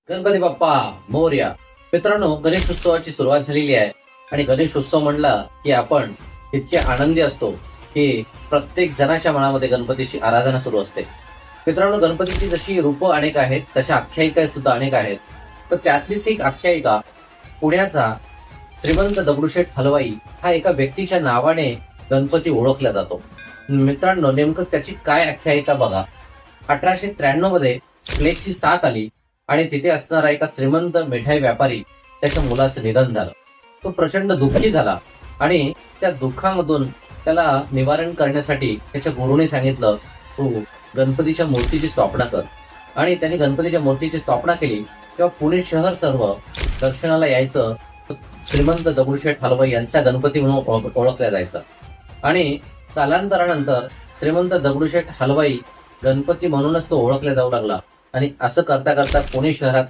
गणपती बाप्पा मोरया. मित्रांनो, गणेशोत्सवाची सुरुवात झालेली आहे आणि गणेशोत्सव म्हणला की आपण इतके आनंदी असतो की प्रत्येक जणाच्या मनामध्ये गणपतीची आराधना सुरू असते. मित्रांनो, गणपतीची जशी रूपं अनेक आहेत तशा आख्यायिका सुद्धा अनेक आहेत. तर त्यातलीच एक आख्यायिका पुण्याचा श्रीमंत दगडूशेठ हलवाई हा एका व्यक्तीच्या नावाने गणपती ओळखला जातो. मित्रांनो, नेमकं त्याची काय आख्यायिका बघा. 1893 मध्ये प्लेगची साथ आली आणि तिथे असणारा एका श्रीमंत मिठाई व्यापारी त्याच्या मुलाचं निधन झालं. तो प्रचंड दुःखी झाला आणि त्या दुःखामधून त्याला निवारण करण्यासाठी त्याच्या गुरुने सांगितलं, तू गणपतीच्या मूर्तीची स्थापना कर. आणि त्याने गणपतीच्या मूर्तीची स्थापना केली तेव्हा पुणे शहर सर्व दर्शनाला यायचं. श्रीमंत दगडूशेठ हलवाई यांचा गणपती म्हणून ओळखला जायचा. आणि कालांतरानंतर श्रीमंत दगडूशेठ हलवाई गणपती म्हणूनच तो ओळखला जाऊ लागला. आणि असं करता करता पुणे शहरात